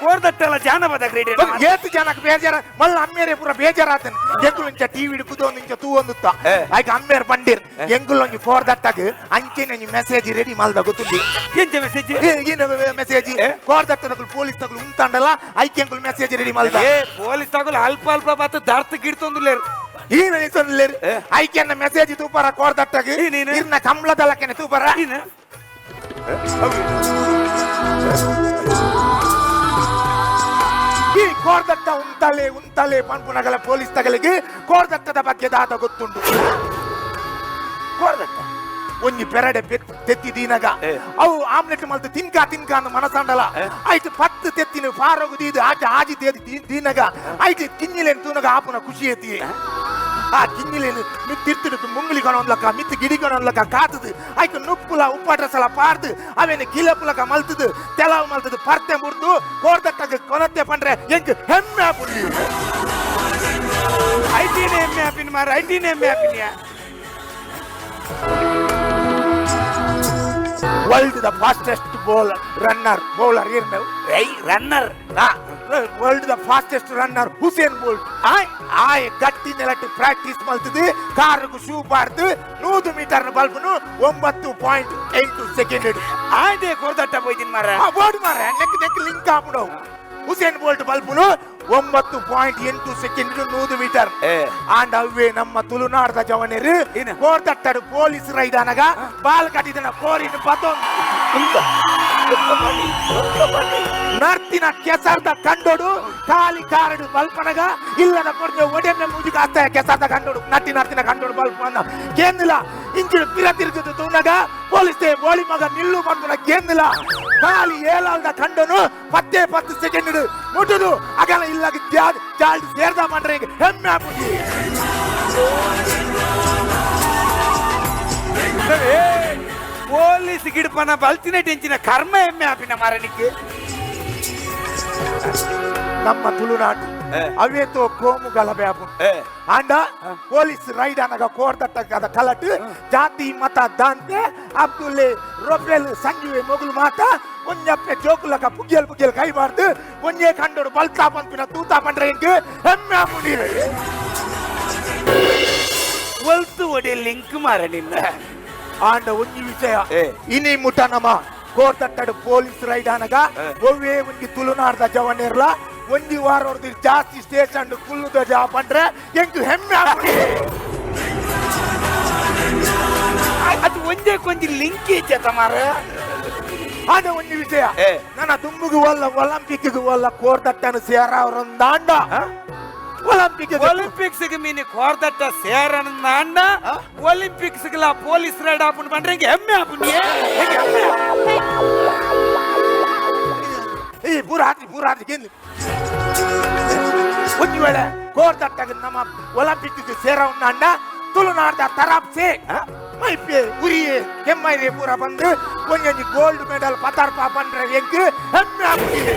ಕೋರ್ದಟ್ಟಲ್ಲ ಜಾನಪದ ಕ್ರೀಡೆ ಏತು ಜನಕ್ಕೆ ಬೇಜಾರ ಮಲ್ಲ ಅಮ್ಮೇರೆ ಪೂರ ಬೇಜಾರಾತನ್ ಎಂಗುಲಂಚ ಟಿವಿ ಕುದೊಂದಿಂಚ ತೂವೊಂದುತ್ತ ಆಯ್ಕ ಅಮ್ಮೇರ್ ಬಂದಿರ್ ಎಂಗುಲೊಂಜಿ ಕೋರ್ದಟ್ಟಾಗ ಅಂಚೆನೆ ಮೆಸೇಜ್ ರೆಡಿ ಮಲ್ದ ಗೊತ್ತುಂಡಿ ಎಂಚ ಮೆಸೇಜ್ ಮೆಸೇಜ್ ಕೋರ್ದಟ್ಟದ ಪೊಲೀಸ್ ತಗಲು ಉಂತಂಡಲ್ಲ ಐಕೆ ಎಂಗುಲ್ ಮೆಸೇಜ್ ರೆಡಿ ಮಲ್ದ ಪೊಲೀಸ್ ತಗಲು ಅಲ್ಪ ಅಲ್ಪ ಬತ್ತು ದಾರ್ತ ಗಿಡ್ತೊಂದುಲ್ಲೇರು ಈ ಐಕೆನ್ನ ಮೆಸೇಜ್ ತೂಪರ ಕೋರ್ದಟ್ಟಾಗ ಇನ್ನ ಕಂಬಳದಲ್ಲಕ್ಕೆ ತೂಪರ ಈ ಕೋರ್ದಟ್ಟ ಉಂತಲೆ ಪನ್ಪುನಗಲ ಪೊಲೀಸ್ ತಗಲಿಗೆ ಕೋರ್ದಟ್ಟದ ಬಗ್ಗೆ ದಾದ ಗೊತ್ತುಂಟು ಕೋರ್ದಟ್ಟ ಒಂಜಿ ಪೆರಡೆ ತೆತ್ತಿದೀನಗ ಅವು ಆಮ್ಲೆಟ್ ಮಲ್ತು ತಿನ್ಕ ಅಂದ್ ಮನಸಂಡಲ ಆಯ್ತು 10 ತೆತ್ತಿನ ಫಾರೋಗು ದೀದು ಆಜಿ ದೀನಗ ಆಯ್ತು ಕಿನ್ನಿಲೇನು ತೂನಗ ಆಪುನ ಖುಷಿ ಐತಿ ಆ ಕಿನ್ನಿಲೇನು ಮಿತ್ತಿರ್ತಿಡು ಮುಂಗ್ಲಿ ಕೊನೊಂದ್ಲಕ ಮಿತ್ತು ಗಿಡಿ ಕೊನೊಂದ್ಲಕ ಕಾತದು ಆಯ್ತು ನುಪ್ಪುಲ ಉಪ್ಪಟ್ರಸಲ ಪಾರ್ದು ಅವೇನು ಕಿಲಪುಲಕ ಮಲ್ತದು ತೆಲಾವು ಮಲ್ತದು ಪರ್ತೆ ಮುರ್ದು ಕೋರ್ದಟ್ಟಕ್ಕೆ ಕೊನತ್ತೆ ಪಂಡ್ರೆ ಎಂಕ್ ಹೆಮ್ಮೆ ಆಪುಂಡಿ ಐಟಿನೇ ಹೆಮ್ಮೆ ಆಪಿನ ಮಾರ ಐಟಿನೇ ಹೆಮ್ಮೆ ಆಪಿನ್ಯಾ ವರ್ಲ್ಡ್ ದ ಫಾಸ್ಟೆಸ್ಟ್ ಬೌಲರ್ ಇರ್ನವು ರನ್ನರ್ ವರ್ಲ್ಡ್ ದ ಫಾಸ್ಟೆಸ್ಟ್ ರನ್ನರ್ ಹುಸೇನ್ ಬೋಲ್ಟ್ ಆಯ್ ಗಟ್ಟಿ ನೆಲಟ್ಟು ಪ್ರಾಕ್ಟೀಸ್ ಮಲ್ತದು ಕಾರುಗು ಶೂ ಪಾರ್ದು 100 ಮೀಟರ್ ಬಲ್ಪನು 9.8 ಸೆಕೆಂಡ್ ಆಯ್ದೆ ಕೋರ್ದಟ್ಟ ಹೋಯ್ತೀನಿ ಮಾರ ಬೋರ್ಡ್ ಮಾರ ನೆಕ್ ಲಿಂಕ್ ಆಪುಡು ಹುಸೇನ್ ಬೋಲ್ಟ್ ಬಲ್ಪನು 9.8 ಸೆಕೆಂಡ್ 100 ಮೀಟರ್ ಆಂಡ್ ಅವೇ ನಮ್ಮ ತುಳುನಾಡದ ಜವನೇರು ಕೋರ್ದಟ್ಟಡು ಪೊಲೀಸ್ ರೈದಾನಗ ಬಾಲ್ ಕಟ್ಟಿದನ ಕೋರಿನ ನರ್ತಿನ ಕೆಸರ್ದ ಕಂಡೋಡು ಕಾಲಿ ಕಾರಡು ಬಲ್ಪನಗ ಇಲ್ಲದ ಕೊಡ್ದೆ ಒಡೆನ್ನ ಮುಜಿಗ ಆಗ್ತಾ ಕೆಸರ್ದ ಕಂಡೋಡು ನರ್ತಿನ ಕಂಡೋಡು ಬಲ್ಪನ ಕೇಂದಿಲ್ಲ ಇಂಚಿಡು ಪಿರ ತಿರುಗಿದು ತೂನಗ ಪೊಲೀಸ್ ಬೋಳಿ ಮಗ ನಿಲ್ಲು ಬಂದನ ಕೇಂದಿಲ್ಲ ಕಾಲಿ ಏಳಲ್ದ ಕಂಡನು 10 ಸೆಕೆಂಡ್ ಮುಟ್ಟುದು ಅಗಲ ಇಲ್ಲ ಜಾಲ್ಡ್ ಸೇರ್ದ ಮಾಡ್ರೆ ಹೆಮ್ಮೆ ಆಗ್ಬಿಟ್ಟು ಪೊಲೀಸ್ ಗಿಡಪನ ಬಲ್ತಿನ ಟೆಂಚಿನ ಕರ್ಮ ಹೆಮ್ಮೆ ಆಪಿನ ಮಾರನಿಕ್ಕೆ ನಮ್ಮ ತುಳುನಾಡು ಅವೇತೋ ಕೋಮು ಗಲಭೆ ಆಂಡ ಪೊಲೀಸ್ ರೈಡ್ ಅನಗ ಕೋರ್ದಟ್ಟದ ಕಲಟ್ ಜಾತಿ ಮತ ದಾಂತೆ ಅಬ್ದುಲ್ಲೆ ರೊಫೆಲ್ ಸಂಜೀವೆ ಮೊಗಲು ಮಾತ ಒಂಜಪ್ಪೆ ಜೋಕುಲಕ ಪುಗ್ಗೆಲ್ ಕೈ ಬಾರ್ದು ಒಂಜೇ ಕಂಡೋಡು ಬಲ್ತಾ ಪಂಪಿನ ತೂತಾ ಪಂಡ್ರೆ ಹೆಂಗೆ ಹೆಮ್ಮೆ ಆಗ್ಬಿಟ್ಟಿವೆ ಒಲ್ತು ಒಡೆ ಲಿಂಕ್ ಮಾರ ನಿನ್ನ ಆಂಡ ಒಂಜಿ ವಿಷಯ ಇನಿ ಮುಟ ನಮ್ಮ ಕೋರ್ದಟ್ಟಡು ಪೊಲೀಸ್ ರೈಡ್ ಅನಗ ಒವ್ವೇ ಒಂಜಿ ತುಳುನಾಡದ ಜವನೇರ್ಲ ಒಂಜಿ ವಾರ ಜಾಸ್ತಿ ಸ್ಟೇಷನ್ ಕುಲ್ಲುದ ಜಾ ಪಂಡ್ರೆ ಎಂಟು ಹೆಮ್ಮೆ ಅದು ಒಂದೇ ಕೊಂಚ ಲಿಂಕ್ ಇಚ್ಚ ಮಾರ ಅದ ಒಂಜಿ ವಿಷಯ ನನ್ನ ದುಮ್ಮುಗು ಒಲ್ಲ ಒಲಿಂಪಿಕ್ ಒಲ್ಲ ಕೋರ್ದಟ್ಟನು ಸೇರ ಅವರೊಂದಾಂಡ ಒಲಿಂಪಿಕ್ಸ್ ಮೀನಿ ಕೋರ್ದಟ್ಟ ಸೇರನಂದಾಂಡ ಒಲಿಂಪಿಕ್ಸ್ ಪೊಲೀಸ್ ರೈಡ್ ಆಪುಂಡು ಪಂಡ್ರೆ ಹೆಮ್ಮೆ ಆಪುಂಡು ಈ ಪೂರಾತ್ರಿ ಗೆಂದು ಒಂದು ವೇಳೆ ಕೋರ್ದಟ್ಟಾಗ ನಮ್ಮ ಒಲಿಂಪಿಕ್ ಸೇರ ಉಂಡ ತುಳುನಾಡದ ತರಾಪ್ಸೆ ಮೈಪೆ ಉರಿಯೆ ಕೆಮ್ಮೈರೆ ಪೂರ ಬಂದು ಒಂಜೊಂಜಿ ಗೋಲ್ಡ್ ಮೆಡಲ್ ಪತಾರ್ಪ ಪಂಡ್ರೆ ಎಂಕ್ ಹೆಮ್ಮೆ ಆಗ್ಬಿಟ್ಟಿದೆ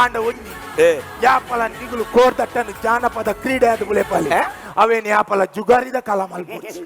ಆಂಡ ಒಂಜಿ ಯಾಪಲ ನಿಗುಲು ಕೋರ್ದಟ್ಟನು ಜಾನಪದ ಕ್ರೀಡೆ ಅದು ಗುಳೆಪಾಲಿ ಅವೇನು ಯಾಪಲ ಜುಗಾರಿದ ಕಲ ಮಲ್ಪೊಚ್ಚಿ